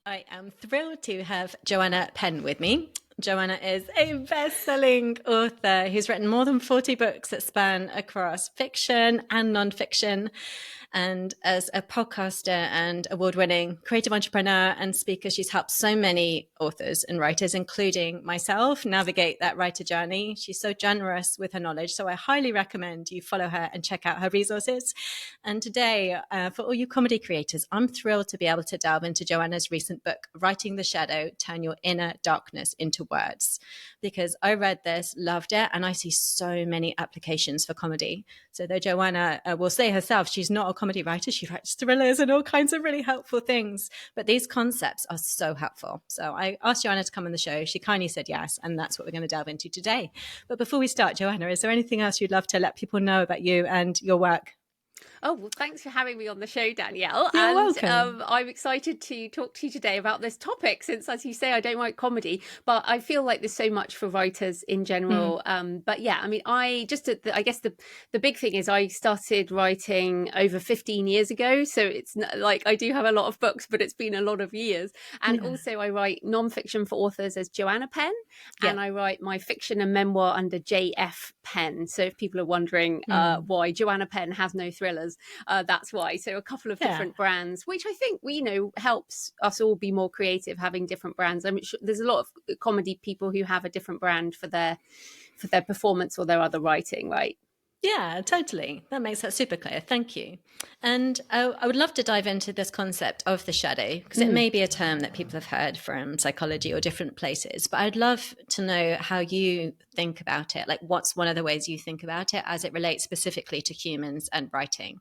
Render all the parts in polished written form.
I am thrilled to have Joanna Penn with me. Joanna is a best-selling author who's written more than 40 books that span across fiction and non-fiction. And as a podcaster and award-winning creative entrepreneur and speaker, she's helped so many authors and writers, including myself, navigate that writer journey. She's so generous with her knowledge. So I highly recommend you follow her and check out her resources. And today, for all you comedy creators, I'm thrilled to be able to delve into Joanna's recent book, Writing the Shadow, Turn Your Inner Darkness into Words. Because I read this, loved it, and I see so many applications for comedy. So though Joanna will say herself, she's not a comedy writer, she writes thrillers and all kinds of really helpful things. But these concepts are so helpful. So I asked Joanna to come on the show. She kindly said yes, and that's what we're going to delve into today. But before we start, Joanna, is there anything else you'd love to let people know about you and your work? Oh, well, thanks for having me on the show, Danielle. You're welcome. I'm excited to talk to you today about this topic since, as you say, I don't write comedy, but I feel like there's so much for writers in general. But yeah, I mean, I guess the big thing is I started writing over 15 years ago. So it's like I do have a lot of books, but it's been a lot of years. And also I write nonfiction for authors as Joanna Penn, and I write my fiction and memoir under J.F.Penn. So if people are wondering why Joanna Penn has no thrillers, that's why. So a couple of different brands, which I think helps us all be more creative, having different brands. I mean, there's a lot of comedy people who have a different brand for their performance or their other writing, right? Yeah, totally. That makes that super clear. Thank you. And I would love to dive into this concept of the shadow, because it may be a term that people have heard from psychology or different places, but I'd love to know how you think about it. Like, what's one of the ways you think about it as it relates specifically to humans and writing?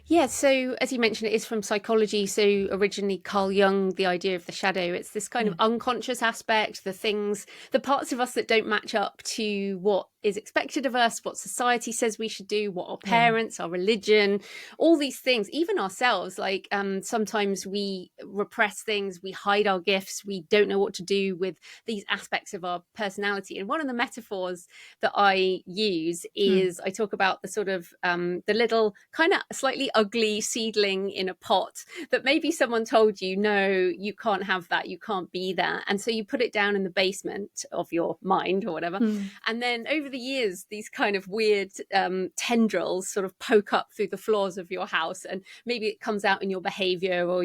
Yeah, so as you mentioned, it is from psychology. So originally Carl Jung, the idea of the shadow, it's this kind of unconscious aspect, the parts of us that don't match up to what is expected of us, what society says we should do, what our parents, our religion, all these things, even ourselves. Like sometimes we repress things, we hide our gifts, we don't know what to do with these aspects of our personality. And one of the metaphors that I use is I talk about the sort of the little kind of slightly ugly seedling in a pot that maybe someone told you, no, you can't have that, you can't be that. And so you put it down in the basement of your mind or whatever. And then over the years, these kind of weird tendrils sort of poke up through the floors of your house, and maybe it comes out in your behavior or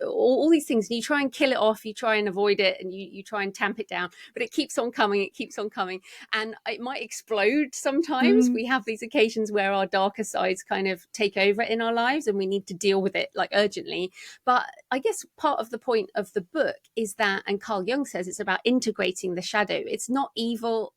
all these things. And you try and kill it off, you try and avoid it, and you try and tamp it down, but it keeps on coming, and it might explode sometimes. We have these occasions where our darker sides kind of take over in our lives and we need to deal with it like urgently. But I guess part of the point of the book is that, and Carl Jung says, it's about integrating the shadow. It's not evil.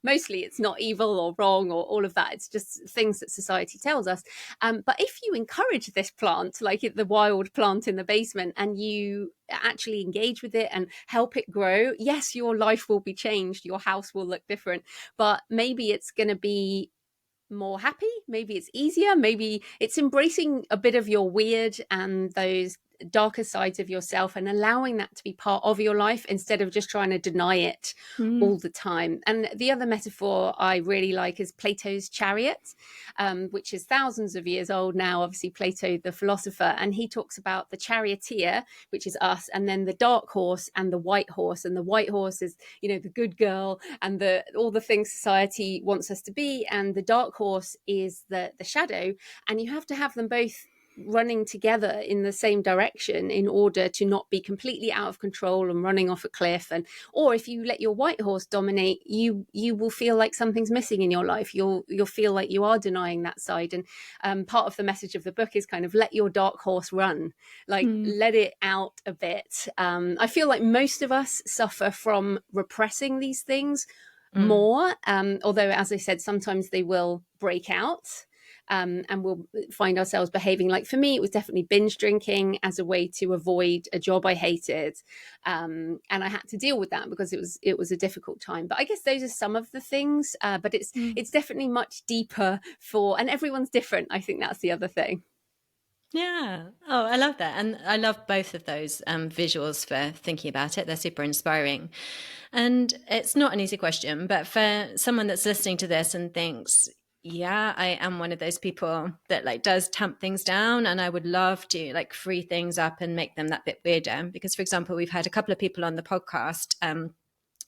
Mostly it's not evil or wrong or all of that. It's just things that society tells us. But if you encourage this plant, like the wild plant in the basement, and you actually engage with it and help it grow, yes, your life will be changed. Your house will look different, but maybe it's going to be more happy, maybe it's easier, maybe it's embracing a bit of your weird and those darker sides of yourself and allowing that to be part of your life instead of just trying to deny it all the time. And the other metaphor I really like is Plato's chariot, which is thousands of years old now, obviously Plato the philosopher, and he talks about the charioteer, which is us, and then the dark horse and the white horse. And the white horse is, the good girl and all the things society wants us to be, and the dark horse is the shadow, and you have to have them both running together in the same direction in order to not be completely out of control and running off a cliff. Or if you let your white horse dominate, you will feel like something's missing in your life. You'll feel like you are denying that side. And part of the message of the book is kind of let your dark horse run, like let it out a bit. I feel like most of us suffer from repressing these things more, although, as I said, sometimes they will break out. And we'll find ourselves behaving. Like for me, it was definitely binge drinking as a way to avoid a job I hated. And I had to deal with that because it was a difficult time. But I guess those are some of the things, but it's definitely much deeper and everyone's different. I think that's the other thing. Yeah. Oh, I love that. And I love both of those visuals for thinking about it. They're super inspiring. And it's not an easy question, but for someone that's listening to this and thinks, Yeah, I am one of those people that like does tamp things down, and I would love to like free things up and make them that bit weirder. Because, for example, we've had a couple of people on the podcast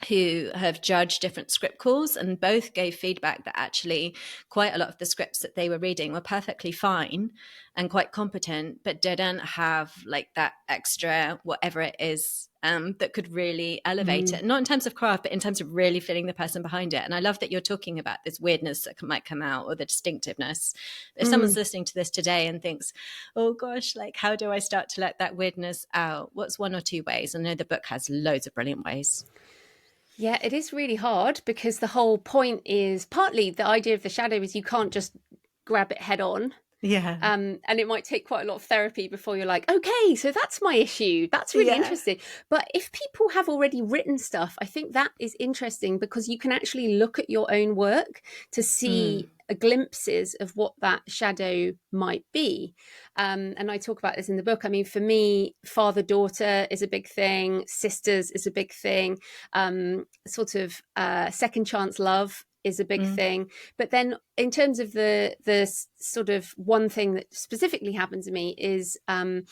who have judged different script calls, and both gave feedback that actually quite a lot of the scripts that they were reading were perfectly fine and quite competent, but didn't have like that extra whatever it is that could really elevate it, not in terms of craft, but in terms of really feeling the person behind it. And I love that you're talking about this weirdness that might come out, or the distinctiveness. If someone's listening to this today and thinks, oh gosh, like how do I start to let that weirdness out? What's one or two ways? I know the book has loads of brilliant ways. Yeah, it is really hard because the whole point is partly the idea of the shadow is you can't just grab it head on. Yeah. And it might take quite a lot of therapy before you're like, okay, so that's my issue. That's really interesting. But if people have already written stuff, I think that is interesting because you can actually look at your own work to see glimpses of what that shadow might be. And I talk about this in the book. I mean, for me, father-daughter is a big thing. Sisters is a big thing. Sort of second chance love is a big thing. But then in terms of the sort of one thing that specifically happened to me is I'm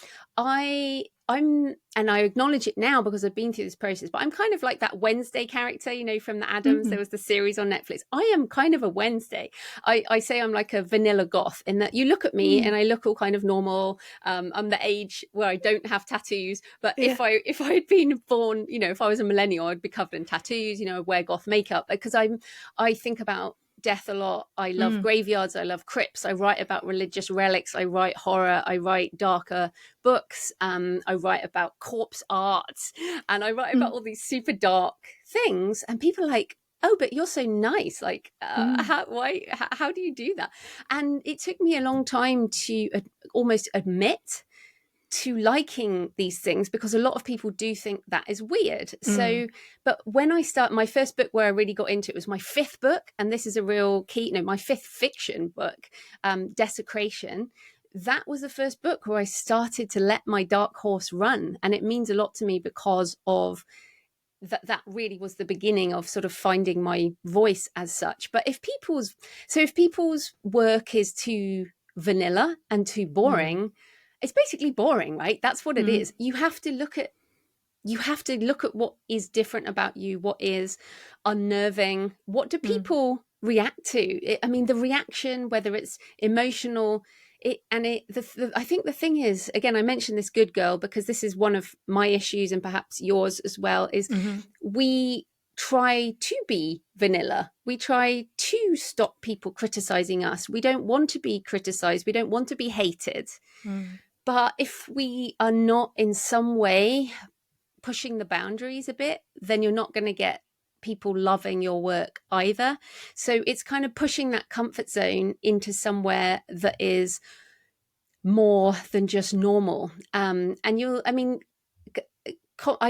and I acknowledge it now because I've been through this process, but I'm kind of like that Wednesday character, you know, from the Addams. There was the series on Netflix. I am kind of a Wednesday. I say I'm like a vanilla goth in that you look at me and I look all kind of normal. I'm the age where I don't have tattoos, but if I had been born, you know, if I was a millennial, I'd be covered in tattoos, you know, I'd wear goth makeup because I think about death a lot. I love graveyards. I love crypts. I write about religious relics. I write horror. I write darker books. I write about corpse art, and I write about all these super dark things. And people are like, "Oh, but you're so nice. Like, how do you do that?" And it took me a long time to almost admit to liking these things because a lot of people do think that is weird. So, but when I start my first book where I really got into it was my fifth book, and this is a real key, my fifth fiction book, Desecration. That was the first book where I started to let my dark horse run, and it means a lot to me because of that really was the beginning of sort of finding my voice as such. But if people's work is too vanilla and too boring, it's basically boring, right? That's what it is. You have to look at what is different about you, what is unnerving, what do people react to? I mean, the reaction, whether it's emotional, I think the thing is, again, I mentioned this good girl because this is one of my issues and perhaps yours as well, is we try to be vanilla. We try to stop people criticizing us. We don't want to be criticized. We don't want to be hated. But if we are not in some way pushing the boundaries a bit, then you're not going to get people loving your work either. So it's kind of pushing that comfort zone into somewhere that is more than just normal. I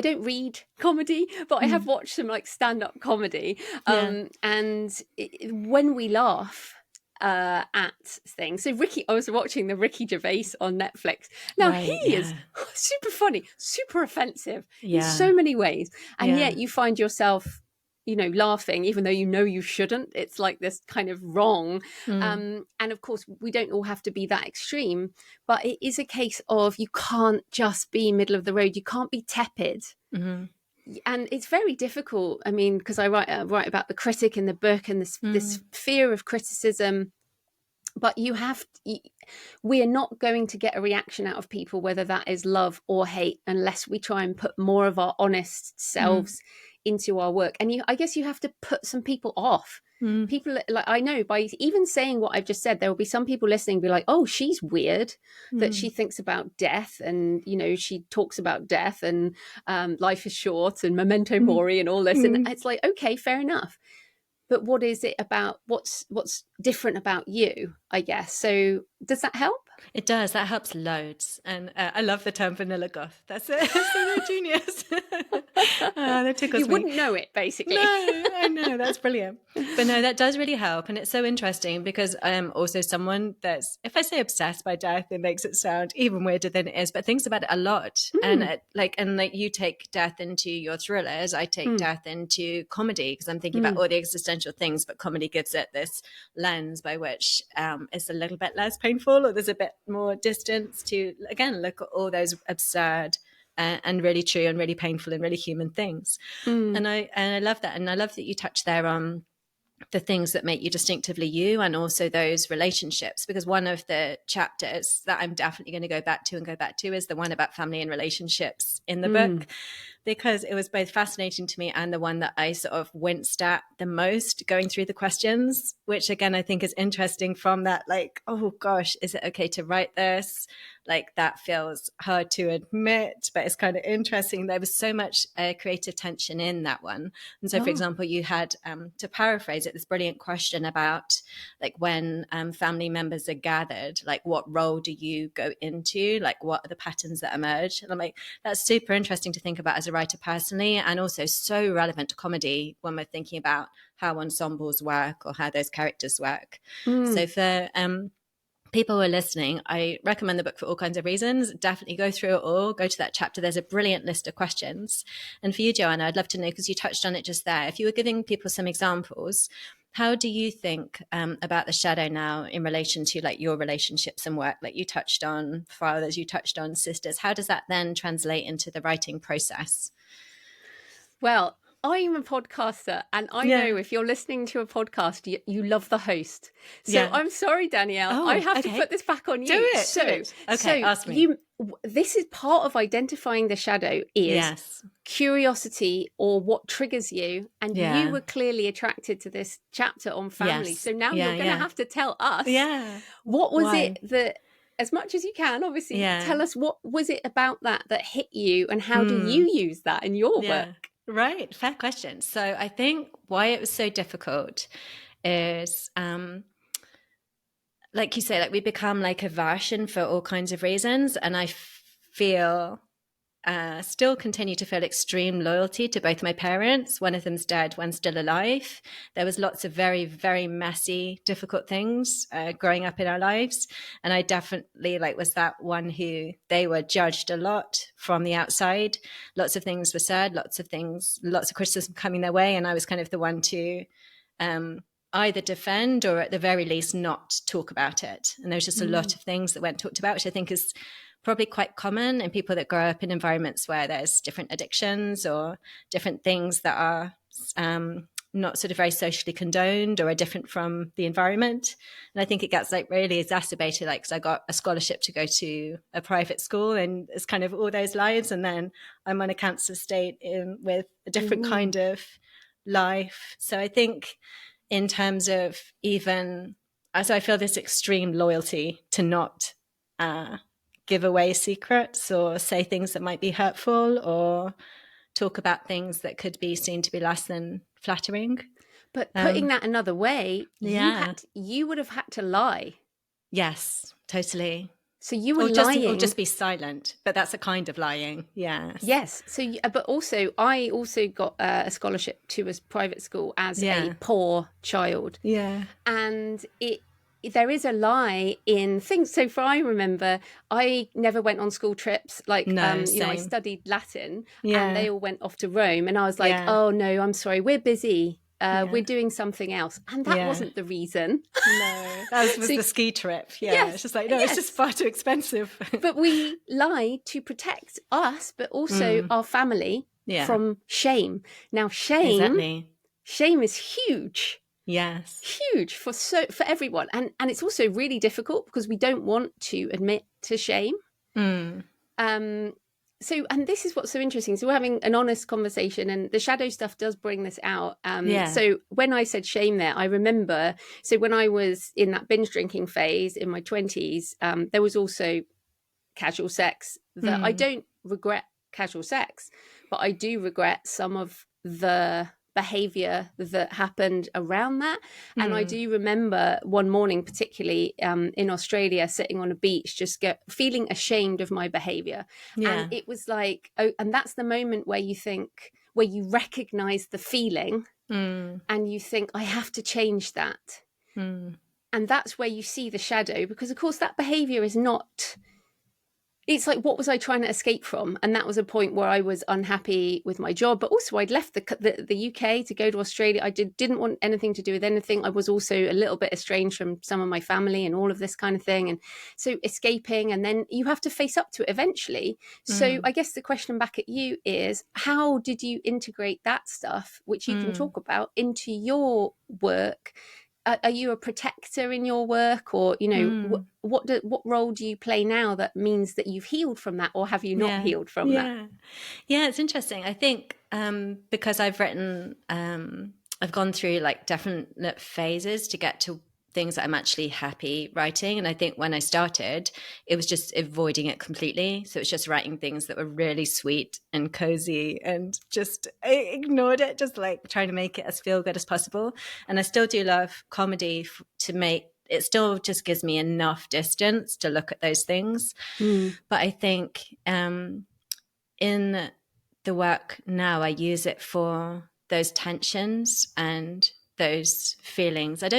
don't read comedy, but I have watched some like stand-up comedy. And when we laugh at things, so I was watching the Ricky Gervais on Netflix. Now he is super funny, super offensive in so many ways, and yet you find yourself, you know, laughing even though you know you shouldn't. It's like this kind of wrong. And of course we don't all have to be that extreme, but it is a case of you can't just be middle of the road. You can't be tepid. And it's very difficult. I mean, because I write about the critic in the book and this fear of criticism. But we are not going to get a reaction out of people, whether that is love or hate, unless we try and put more of our honest selves into our work. And I guess you have to put some people off. People, like, I know by even saying what I've just said, there will be some people listening be like, oh, she's weird that she thinks about death, and, you know, she talks about death and life is short and memento mori and all this. And it's like, okay, fair enough. But what is it about? What's different about you, I guess? So does that help? It does. That helps loads. And I love the term vanilla goth. That's it. So genius. That tickles you me. Wouldn't know it, basically. No, I know. That's brilliant. But no, that does really help. And it's so interesting because I am also someone that's, if I say obsessed by death, it makes it sound even weirder than it is, but thinks about it a lot. And like you take death into your thrillers. I take death into comedy because I'm thinking about all the existential things, but comedy gives it this lens by which it's a little bit less painful, or there's a bit more distance to, again, look at all those absurd and really true and really painful and really human things. And I love that. And I love that you touched there on the things that make you distinctively you, and also those relationships, because one of the chapters that I'm definitely going to go back to is the one about family and relationships in the book, because it was both fascinating to me and the one that I sort of winced at the most going through the questions, which again I think is interesting from that, like, oh gosh, is it okay to write this? Like, that feels hard to admit, but it's kind of interesting. There was so much creative tension in that one. And so, for example, you had, to paraphrase it, this brilliant question about, like, when family members are gathered, like, what role do you go into? Like, what are the patterns that emerge? And I'm like, that's super interesting to think about as a writer personally, and also so relevant to comedy when we're thinking about how ensembles work or how those characters work. So for people who are listening, I recommend the book for all kinds of reasons. Definitely go through it all, go to that chapter. There's a brilliant list of questions. And for you, Joanna, I'd love to know, because you touched on it just there, if you were giving people some examples, how do you think about the shadow now in relation to, like, your relationships and work? Like, you touched on fathers, you touched on sisters. How does that then translate into the writing process? Well, I'm a podcaster, and I know if you're listening to a podcast, you love the host. So I'm sorry, Danielle, I have to put this back on you. Do it. Okay, ask me. This is part of identifying the shadow, is curiosity, or what triggers you. And you were clearly attracted to this chapter on family. So now you're going to have to tell us, what was it that, as much as you can, obviously, tell us, what was it about that hit you, and how do you use that in your work? Right. Fair question. So I think why it was so difficult is, like you say, like, we become like a version for all kinds of reasons. And I feel, still continue to feel extreme loyalty to both my parents. One of them's dead, one's still alive. There was lots of very, very messy, difficult things growing up in our lives. And I definitely, like, was that one who they were judged a lot from the outside. Lots of things were said, lots of criticism coming their way. And I was kind of the one to either defend, or at the very least not talk about it. And there was just a lot of things that weren't talked about, which I think is probably quite common in people that grow up in environments where there's different addictions or different things that are not sort of very socially condoned or are different from the environment. And I think it gets, like, really exacerbated, like, because I got a scholarship to go to a private school, and it's kind of all those lives. And then I'm on a cancer estate with a different kind of life. So I think in terms of so I feel this extreme loyalty to not give away secrets or say things that might be hurtful or talk about things that could be seen to be less than flattering. But putting that another way, you would have had to lie. Yes, totally. So you were lying. Or just be silent, but that's a kind of lying, Yes. So, but also, I also got a scholarship to a private school as a poor child. Yeah. And there is a lie in things. So I remember I never went on school trips. Like, I studied Latin, and they all went off to Rome. And I was like, oh no, I'm sorry, we're busy. We're doing something else. And that wasn't the reason. No, that was the ski trip. It's just like, no, it's just far too expensive. But we lie to protect us, but also our family from shame. Now, shame is huge. Yes. Huge for everyone. And it's also really difficult because we don't want to admit to shame. So, and this is what's so interesting. So we're having an honest conversation, and the shadow stuff does bring this out. So when I said shame there, I remember, so when I was in that binge drinking phase in my 20s, there was also casual sex that I don't regret casual sex, but I do regret some of the behavior that happened around that. And I do remember one morning, particularly in Australia, sitting on a beach, just feeling ashamed of my behavior. And it was like, and that's the moment where you recognize the feeling and you think, I have to change that. And that's where you see the shadow, because of course that behavior is not it's like, what was I trying to escape from? And that was a point where I was unhappy with my job, but also I'd left the UK to go to Australia. I didn't want anything to do with anything. I was also a little bit estranged from some of my family and all of this kind of thing. And so escaping, and then you have to face up to it eventually. So I guess the question back at you is, how did you integrate that stuff, which you can talk about, into your work? Are you a protector in your work, or what role do you play now that means that you've healed from that, or have you not healed from that? Yeah, it's interesting. I think because I've written, I've gone through like definite phases to get to things that I'm actually happy writing. And I think when I started, it was just avoiding it completely. So it's just writing things that were really sweet and cozy, and just I ignored it, just like trying to make it as feel good as possible. And I still do love comedy to make it, still just gives me enough distance to look at those things. But I think in the work now, I use it for those tensions and those feelings. I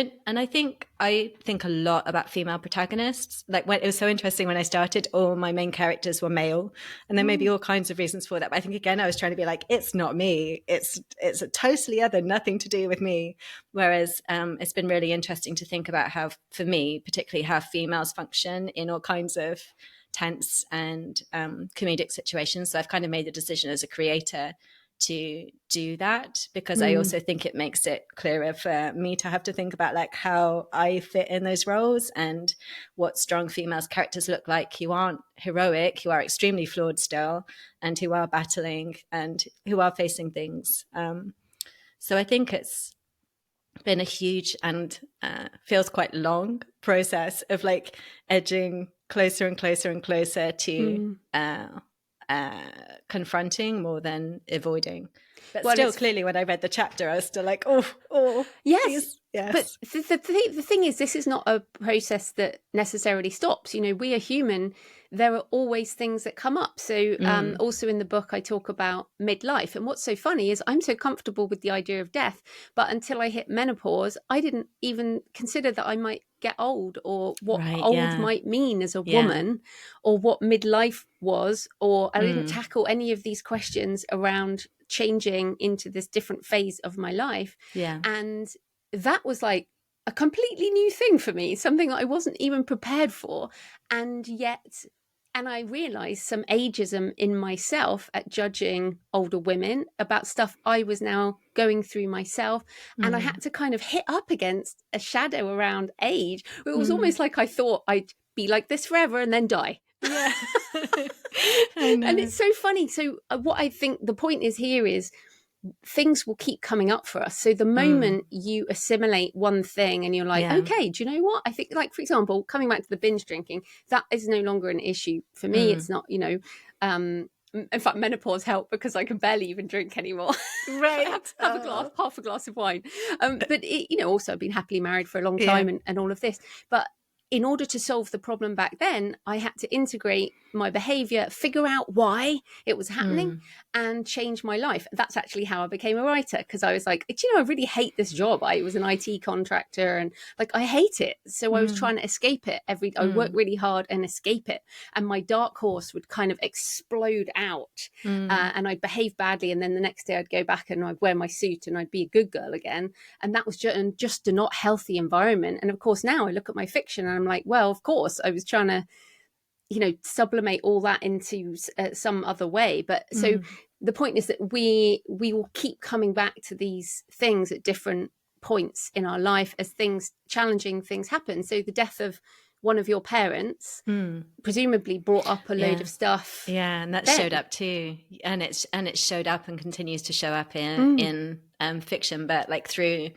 think a lot about female protagonists. Like, when it was so interesting when I started, all my main characters were male, and there may be all kinds of reasons for that. But I think, again, I was trying to be like, it's not me. It's a totally other, nothing to do with me. Whereas it's been really interesting to think about how, for me, particularly how females function in all kinds of tense and comedic situations. So I've kind of made the decision as a creator to do that, because I also think it makes it clearer for me to have to think about like how I fit in those roles, and what strong females characters look like, who aren't heroic, who are extremely flawed still, and who are battling and who are facing things. So I think it's been a huge and feels quite long process of like edging closer and closer and closer to confronting more than avoiding. But still, clearly, when I read the chapter, I was still like, oh, yes, please. Yes. But the thing is, this is not a process that necessarily stops. We are human. There are always things that come up. So also in the book, I talk about midlife. And what's so funny is I'm so comfortable with the idea of death. But until I hit menopause, I didn't even consider that I might get old, or what old might mean as a woman, or what midlife was, or I didn't tackle any of these questions around changing into this different phase of my life. And that was like a completely new thing for me, something that I wasn't even prepared for. And I realized some ageism in myself at judging older women about stuff I was now going through myself. And I had to kind of hit up against a shadow around age. It was almost like I thought I'd be like this forever and then die. Yeah. I know. And it's so funny. So what I think the point is here is, things will keep coming up for us. So the moment you assimilate one thing and you're like, okay, do you know what? I think, like, for example, coming back to the binge drinking, that is no longer an issue for me. It's not, in fact, menopause helped because I can barely even drink anymore. Right. half a glass of wine. But also I've been happily married for a long time and all of this. But in order to solve the problem back then, I had to integrate my behavior, figure out why it was happening, and change my life. That's actually how I became a writer, because I was like, I really hate this job. I was an IT contractor and like, I hate it. So I was trying to escape it. I worked really hard and escape it. And my dark horse would kind of explode out and I'd behave badly. And then the next day I'd go back and I'd wear my suit and I'd be a good girl again. And that was just a not healthy environment. And of course, now I look at my fiction and I'm like, well, of course, I was trying to sublimate all that into some other way. But so the point is that we will keep coming back to these things at different points in our life as challenging things happen. So the death of one of your parents presumably brought up a load of stuff. Yeah, and that showed up too. And it showed up and continues to show up in fiction, but like through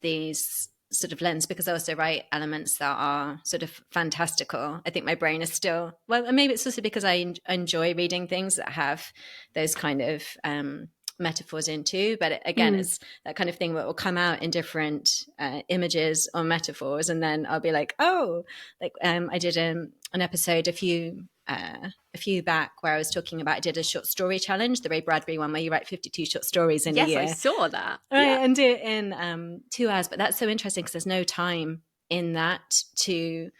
these sort of lens, because I also write elements that are sort of fantastical. I think my brain is still, well, and maybe it's also because I enjoy reading things that have those kind of metaphors into, but again, it's that kind of thing that will come out in different images or metaphors, and then I'll be like, oh, like I did an episode a few back where I was talking about, I did a short story challenge, the Ray Bradbury one, where you write 52 short stories in a year. Yes, I saw that. Right, and do it in 2 hours. But that's so interesting because there's no time in that to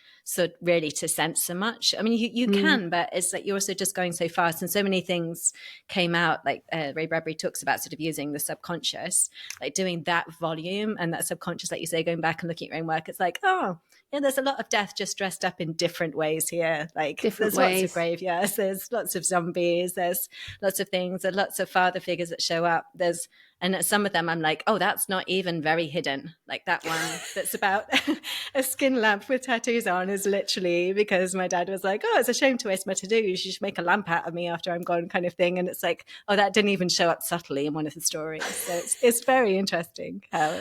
really to censor much. I mean, you can, but it's like you're also just going so fast, and so many things came out. Like Ray Bradbury talks about sort of using the subconscious, like doing that volume and that subconscious, like you say, going back and looking at your own work. It's like, oh, yeah, there's a lot of death just dressed up in different ways here. Like Different there's ways. lots of graveyards, there's lots of zombies, there's lots of things, there's lots of father figures that show up. And some of them I'm like, oh, that's not even very hidden. Like that one that's about a skin lamp with tattoos on is literally because my dad was like, oh, it's a shame to waste my tattoos. You should make a lamp out of me after I'm gone, kind of thing. And it's like, oh, that didn't even show up subtly in one of the stories. So it's very interesting how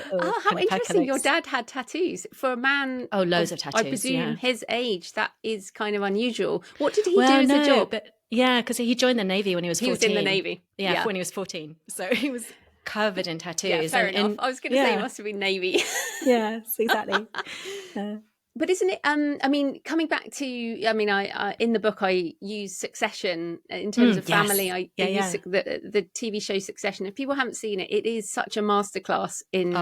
interesting. Your dad had tattoos. For a man loads of tattoos, I presume his age, that is kind of unusual. What did he do as a job? Because he joined the Navy when he was 14. He was in the Navy. Yeah, when he was 14. So he was covered in tattoos. Yeah, fair enough. I was going to say he must have been Navy. Yes, exactly. But isn't it, I mean, coming back to, I mean, I in the book, I use Succession in terms of family. I use the TV show Succession. If people haven't seen it, it is such a masterclass in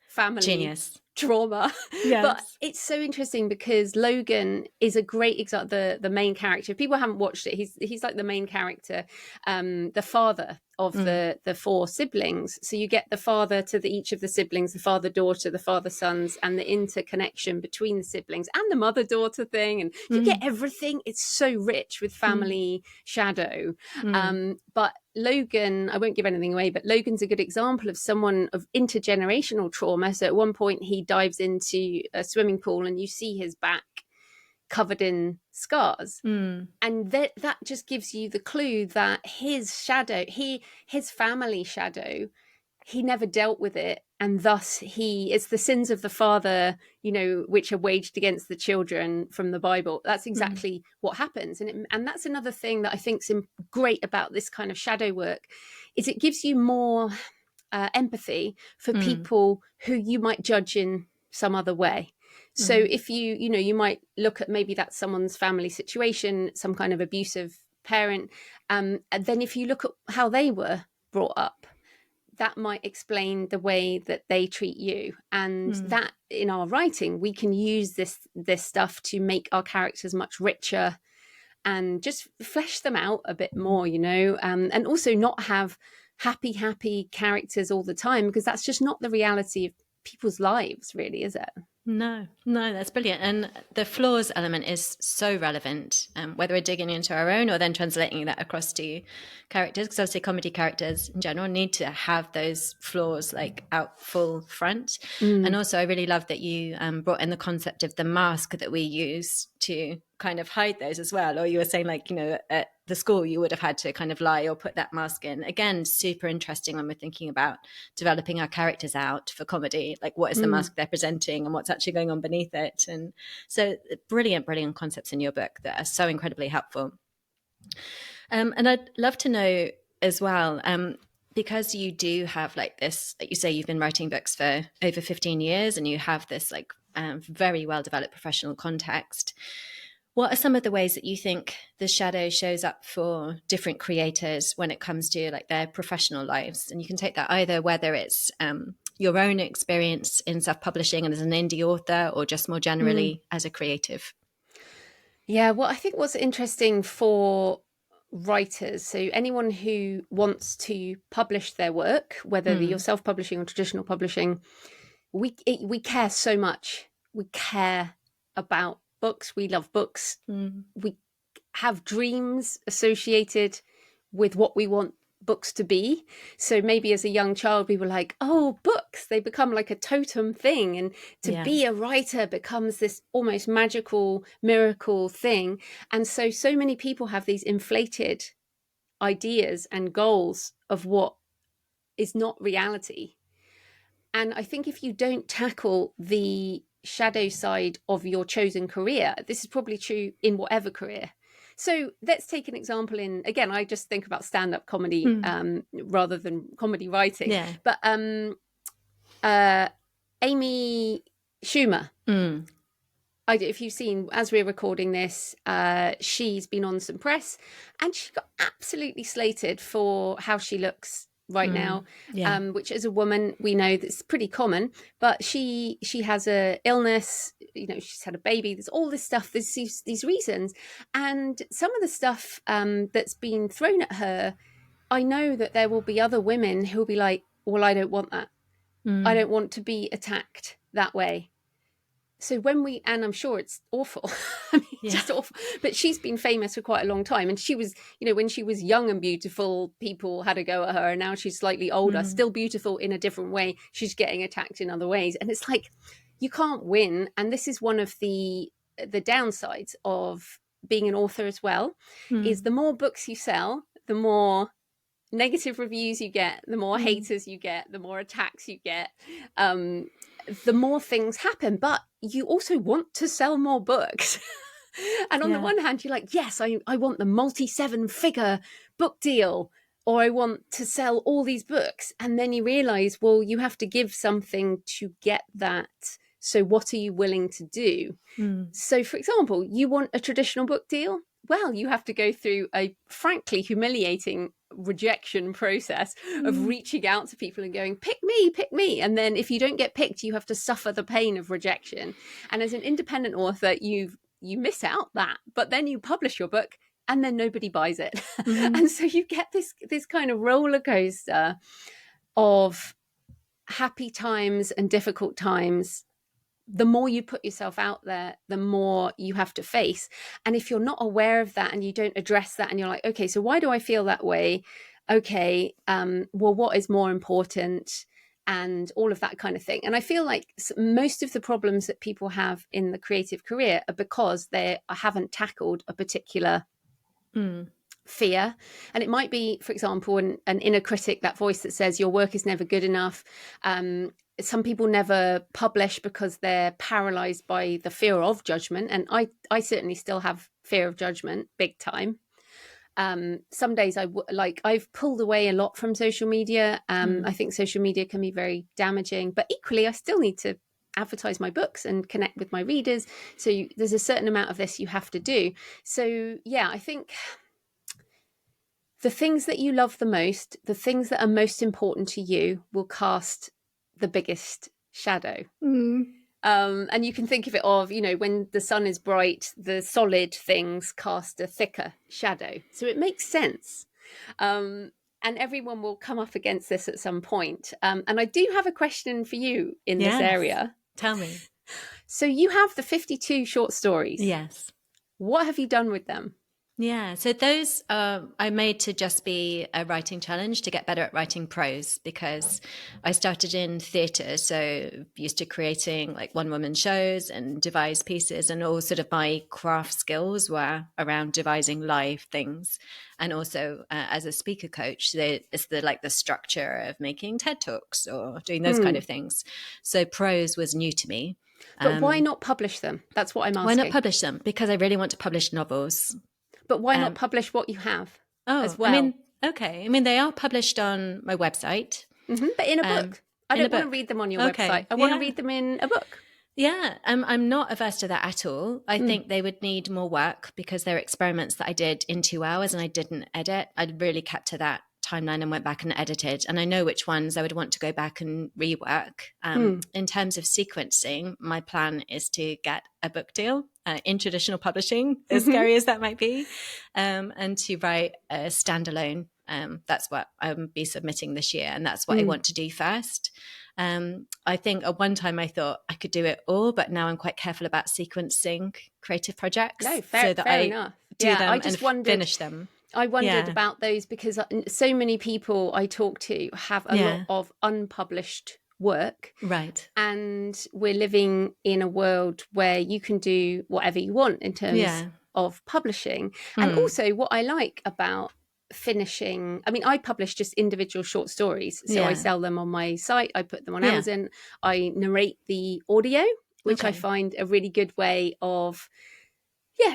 family. Genius. Trauma. Yes. But it's so interesting because Logan is a great example, the main character. If people haven't watched it, he's like the main character, the father of the four siblings. So you get the father to each of the siblings, the father-daughter, the father-sons, and the interconnection between the siblings and the mother-daughter thing. And you get everything. It's so rich with family shadow. But Logan, I won't give anything away, but Logan's a good example of someone of intergenerational trauma. So at one point he dives into a swimming pool and you see his back covered in scars. And that just gives you the clue that his shadow, his family shadow, he never dealt with it. And thus it's the sins of the father, you know, which are waged against the children from the Bible. That's exactly what happens. And that's another thing that I think's great about this kind of shadow work is it gives you more empathy for people who you might judge in some other way. So if you might look at maybe that's someone's family situation, some kind of abusive parent, and then if you look at how they were brought up, that might explain the way that they treat you. And that in our writing, we can use this stuff to make our characters much richer and just flesh them out a bit more, you know, and also not have happy characters all the time, because that's just not the reality of people's lives, really, is it? No, that's brilliant. And the flaws element is so relevant, whether we're digging into our own or then translating that across to characters, because obviously comedy characters in general need to have those flaws like out full front. And also I really love that you brought in the concept of the mask that we use to kind of hide those as well. Or you were saying, like, you know, at the school you would have had to kind of lie or put that mask in. Again, super interesting when we're thinking about developing our characters out for comedy, like what is the mask they're presenting and what's actually going on beneath it. And so brilliant concepts in your book that are so incredibly helpful. And I'd love to know as well, because you do have like this, like you say, you've been writing books for over 15 years and you have this like very well developed professional context. What are some of the ways that you think the shadow shows up for different creators when it comes to like their professional lives? And you can take that either whether it's your own experience in self-publishing and as an indie author, or just more generally as a creative. Yeah, well, I think what's interesting for writers, so anyone who wants to publish their work, whether you're self-publishing or traditional publishing, we care so much. We care about books. We love books. We have dreams associated with what we want books to be. So maybe as a young child we were like, oh, books, they become like a totem thing, and to be a writer becomes this almost magical miracle thing. And so many people have these inflated ideas and goals of what is not reality. And I think if you don't tackle the shadow side of your chosen career, this is probably true in whatever career. So let's take an example in, again, I just think about stand-up comedy rather than comedy writing. Yeah. But Amy Schumer, if you've seen, as we're recording this, she's been on some press and she got absolutely slated for how she looks right now, Yeah. which as a woman we know that's pretty common. But she has a illness, you know, she's had a baby. There's all this stuff. There's these reasons, and some of the stuff that's been thrown at her. I know that there will be other women who will be like, "Well, I don't want that. I don't want to be attacked that way." So and I'm sure it's awful. I mean, just awful. But she's been famous for quite a long time. And she was, you know, when she was young and beautiful, people had a go at her. And now she's slightly older, still beautiful in a different way. She's getting attacked in other ways. And it's like, you can't win. And this is one of the downsides of being an author as well, is the more books you sell, the more negative reviews you get, the more haters you get, the more attacks you get, the more things happen. But you also want to sell more books. And on the one hand, you're like, yes, I want the multi-7-figure book deal, or I want to sell all these books. And then you realize, well, you have to give something to get that. So what are you willing to do? So, for example, you want a traditional book deal? Well, you have to go through a frankly humiliating rejection process of reaching out to people and going, pick me. And then if you don't get picked, you have to suffer the pain of rejection. And as an independent author, you miss out that, but then you publish your book and then nobody buys it. And so you get this kind of roller coaster of happy times and difficult times. The more you put yourself out there, the more you have to face. And if you're not aware of that and you don't address that and you're like, okay, so why do I feel that way? Okay, well, what is more important? And all of that kind of thing. And I feel like most of the problems that people have in the creative career are because they haven't tackled a particular fear. And it might be, for example, an inner critic, that voice that says your work is never good enough. Some people never publish because they're paralyzed by the fear of judgment. And I certainly still have fear of judgment, big time. Some days I've pulled away a lot from social media. I think social media can be very damaging, but equally I still need to advertise my books and connect with my readers. So there's a certain amount of this you have to do. So yeah, I think the things that you love the most, the things that are most important to you, will cast the biggest shadow. And you can think of it you know, when the sun is bright, the solid things cast a thicker shadow. So it makes sense. And everyone will come up against this at some point. And I do have a question for you in this area. Tell me. So you have the 52 short stories. Yes. What have you done with them? Yeah, so those I made to just be a writing challenge to get better at writing prose, because I started in theatre, so used to creating like one-woman shows and devised pieces, and all sort of my craft skills were around devising live things. And also as a speaker coach, it's the structure of making TED Talks or doing those kind of things. So prose was new to me. But why not publish them? That's what I'm asking. Why not publish them? Because I really want to publish novels. But why not publish what you have as well? I mean, they are published on my website. But in a book. I don't want to read them on your website. I want to read them in a book. Yeah, I'm not averse to that at all. I think they would need more work because they're experiments that I did in 2 hours and I didn't edit. I really kept to that timeline and went back and edited. And I know which ones I would want to go back and rework. In terms of sequencing, my plan is to get a book deal in traditional publishing, as scary as that might be, and to write a standalone. That's what I'll be submitting this year. And that's what I want to do first. I think at one time I thought I could do it all, but now I'm quite careful about sequencing creative projects. No, fair enough. Do them and finish them. I wondered about those because so many people I talk to have a lot of unpublished work. Right. And we're living in a world where you can do whatever you want in terms of publishing. And also what I like about finishing, I mean, I publish just individual short stories. So I sell them on my site. I put them on Amazon. I narrate the audio, which I find a really good way of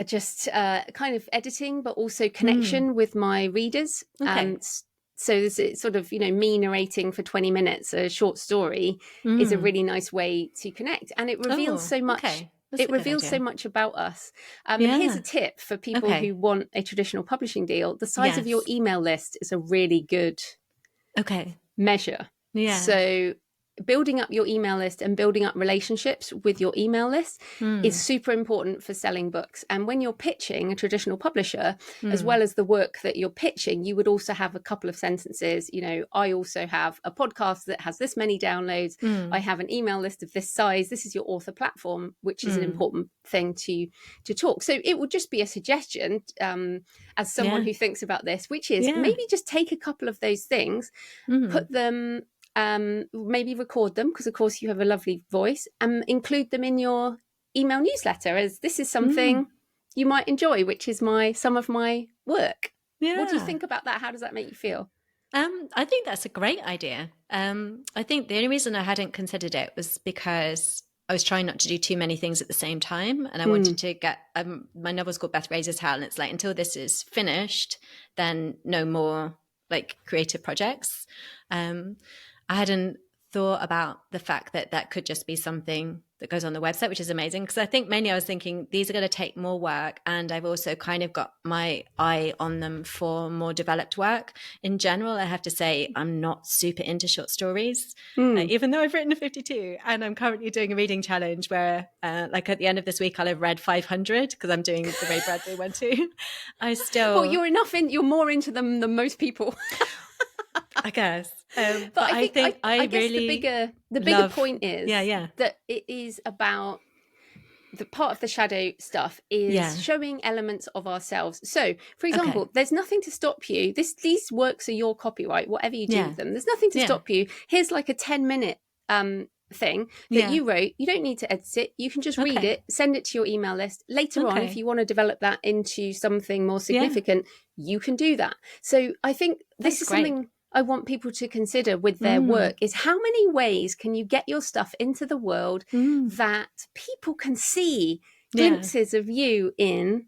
just kind of editing, but also connection with my readers. So this is sort of, you know, me narrating for 20 minutes a short story is a really nice way to connect. And it reveals so much. It reveals so much about us. And here's a tip for people who want a traditional publishing deal. The size of your email list is a really good Okay. measure. Yeah. So building up your email list and building up relationships with your email list is super important for selling books. And when you're pitching a traditional publisher, as well as the work that you're pitching, you would also have a couple of sentences. You know, I also have a podcast that has this many downloads. I have an email list of this size. This is your author platform, which is an important thing to talk. So it would just be a suggestion as someone who thinks about this, which is maybe just take a couple of those things, put them, maybe record them, because of course you have a lovely voice, and include them in your email newsletter, as this is something you might enjoy, which is some of my work. What do you think about that? How does that make you feel? I think that's a great idea. I think the only reason I hadn't considered it was because I was trying not to do too many things at the same time, and I wanted to get my novel's called Beth Raises Hell, and it's like, until this is finished, then no more like creative projects. I hadn't thought about the fact that that could just be something that goes on the website, which is amazing, because I think mainly I was thinking these are going to take more work, and I've also kind of got my eye on them for more developed work. In general, I have to say I'm not super into short stories, even though I've written a 52, and I'm currently doing a reading challenge where like at the end of this week I'll have read 500, because I'm doing the Ray Bradbury one too. Well, you're more into them than most people. I guess. But I guess really the bigger point is that it is about the part of the shadow stuff is showing elements of ourselves. So, for example, there's nothing to stop you. These works are your copyright, whatever you do with them. There's nothing to stop you. Here's like a 10-minute thing that you wrote. You don't need to edit it. You can just read it, send it to your email list. Later on, if you want to develop that into something more significant, you can do that. So I think this is something I want people to consider with their work, is how many ways can you get your stuff into the world that people can see glimpses of you in.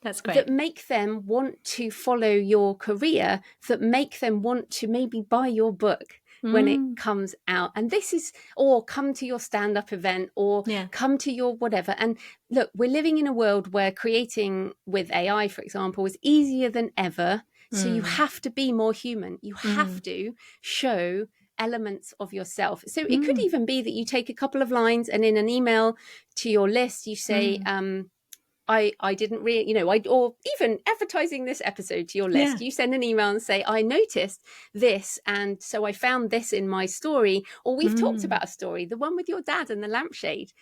That's great. That make them want to follow your career, that make them want to maybe buy your book when it comes out. And this is, or come to your stand-up event, or come to your whatever. And look, we're living in a world where creating with AI, for example, is easier than ever. So you have to be more human. You have to show elements of yourself. So it could even be that you take a couple of lines, and in an email to your list, you say, I didn't really, or even advertising this episode to your list, you send an email and say, I noticed this, and so I found this in my story, or we've talked about a story, the one with your dad and the lampshade.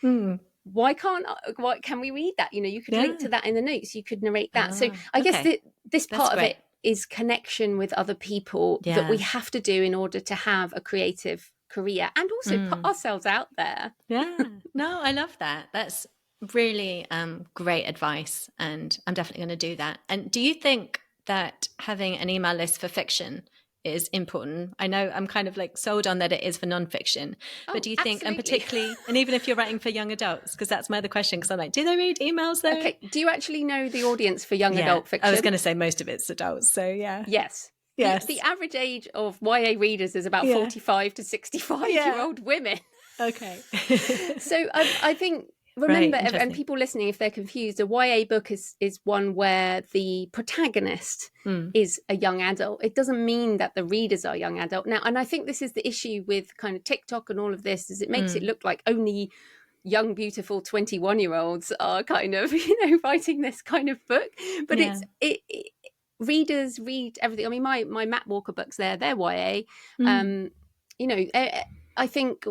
Why can we read that? You could link to that in the notes. You could narrate that. So I guess this part of it is connection with other people that we have to do in order to have a creative career, and also put ourselves out there. No, I love that. That's really great advice, and I'm definitely going to do that. And do you think that having an email list for fiction is important? I know I'm kind of like sold on that it is for nonfiction, but do you think, and particularly, and even if you're writing for young adults, because that's my other question, because I'm like, do they read emails though? Okay, do you actually know the audience for young adult fiction? I was going to say most of it's adults, so Yes. The average age of YA readers is about 45 to 65-year-old women. Okay. So I think, remember, and people listening, if they're confused, a YA book is one where the protagonist is a young adult. It doesn't mean that the readers are young adult. Now, and I think this is the issue with kind of TikTok and all of this, is it makes it look like only young, beautiful 21-year-olds are kind of, writing this kind of book. But readers read everything. I mean, my Matt Walker books, they're YA. I think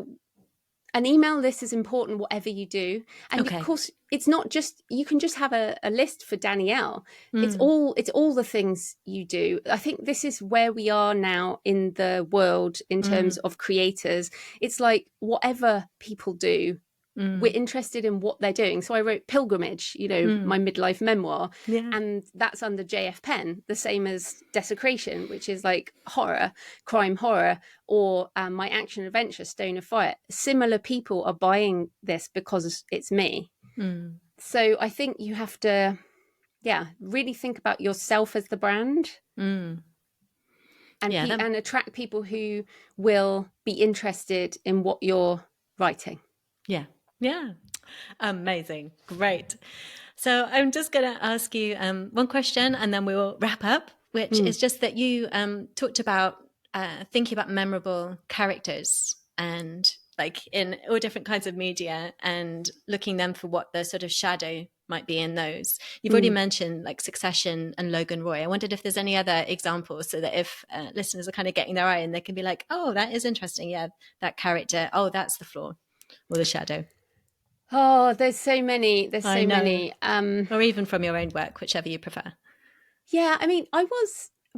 an email list is important, whatever you do. And of course, it's not just, you can just have a list for Danielle. It's all the things you do. I think this is where we are now in the world in terms of creators. It's like whatever people do, we're interested in what they're doing. So I wrote Pilgrimage, my midlife memoir, and that's under J.F.Penn, the same as Desecration, which is like horror, crime horror, or my action adventure, Stone of Fire. Similar people are buying this because it's me. So I think you have to, really think about yourself as the brand, and attract people who will be interested in what you're writing. Yeah. Amazing. Great. So I'm just going to ask you one question, and then we will wrap up, which is just that you talked about thinking about memorable characters and like in all different kinds of media and looking them for what the sort of shadow might be in those. You've already mentioned like Succession and Logan Roy. I wondered if there's any other examples so that if listeners are kind of getting their eye and they can be like, oh, that is interesting. Yeah, that character. Oh, that's the flaw or the shadow. Oh, there's so many. There's I so know. many. Or even from your own work, whichever you prefer. Yeah, I mean,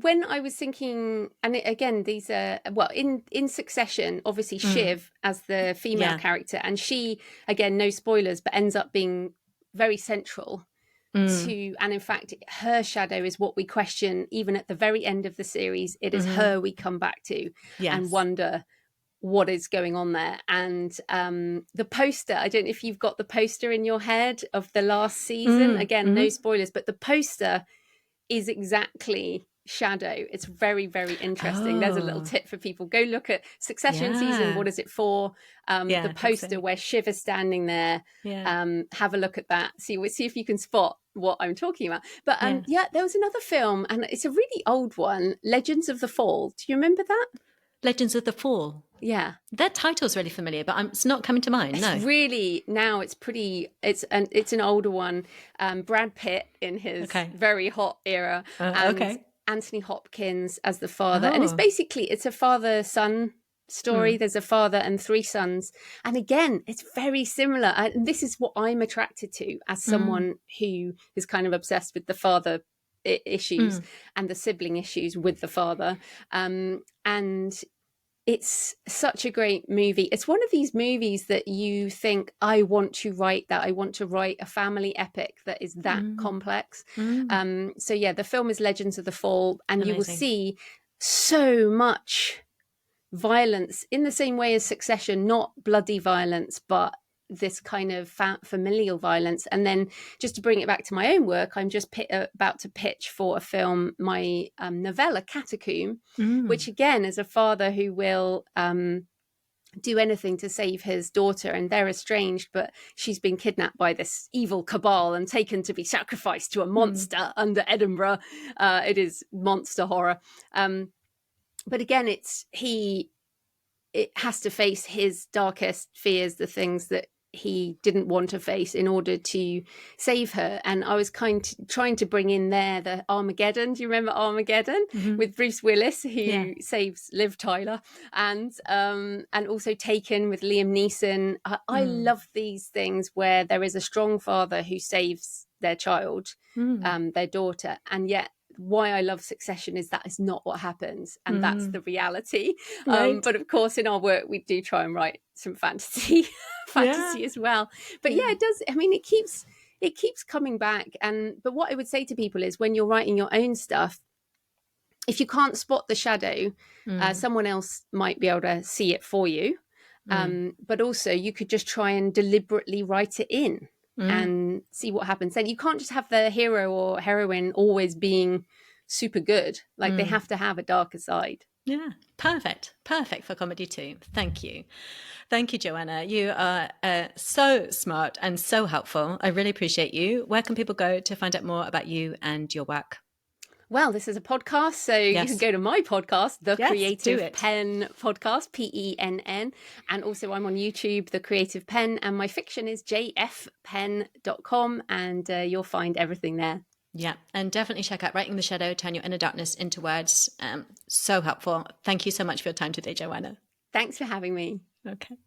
when I was thinking, and again, these are, well, in Succession, obviously Shiv as the female character, and she, again, no spoilers, but ends up being very central to, and in fact, her shadow is what we question even at the very end of the series. It is her we come back to and wonder what is going on there. And the poster, I don't know if you've got the poster in your head of the last season. Again, no spoilers, but the poster is exactly Shadow. It's very, very interesting. There's a little tip for people. Go look at Succession season. What is it for? The poster where Shiv is standing there. Have a look at that. See if you can spot what I'm talking about. But there was another film, and it's a really old one, Legends of the Fall. Do you remember that? Legends of the Fall. Yeah, that title's really familiar, but it's not coming to mind. It's really, now it's pretty. It's an older one. Brad Pitt in his very hot era, and Anthony Hopkins as the father, and it's a father-son story. There's a father and three sons, and again, it's very similar. And this is what I'm attracted to as someone who is kind of obsessed with the father issues and the sibling issues with the father, and it's such a great movie. It's one of these movies that you think, I want to write that. I want to write a family epic that is that complex. So yeah, the film is Legends of the Fall, and you will see so much violence in the same way as Succession, not bloody violence, but this kind of familial violence. And then just to bring it back to my own work, I'm just about to pitch for a film my novella Catacomb, which again is a father who will do anything to save his daughter, and they're estranged, but she's been kidnapped by this evil cabal and taken to be sacrificed to a monster under Edinburgh. It is monster horror, but again it has to face his darkest fears, the things that he didn't want to face in order to save her. And I was trying to bring in there the Armageddon. Do you remember Armageddon with Bruce Willis, who saves Liv Tyler, and also Taken with Liam Neeson. I love these things where there is a strong father who saves their child, their daughter, and yet why I love Succession is that is not what happens, and that's the reality. But of course, in our work, we do try and write some fantasy as well. But it does. I mean, it keeps coming back. But what I would say to people is, when you're writing your own stuff, if you can't spot the shadow, someone else might be able to see it for you. But also, you could just try and deliberately write it in. And see what happens. Then you can't just have the hero or heroine always being super good. Like they have to have a darker side. Yeah, perfect for comedy too. Thank you, Joanna. You are so smart and so helpful. I really appreciate you. Where can people go to find out more about you and your work? Well, this is a podcast, so you can go to my podcast, The Creative Penn Podcast, Penn. And also I'm on YouTube, The Creative Penn, and my fiction is J.F.Penn.com, and you'll find everything there. Yeah, and definitely check out Writing the Shadow, Turn Your Inner Darkness into Words. So helpful. Thank you so much for your time today, Joanna. Thanks for having me. Okay.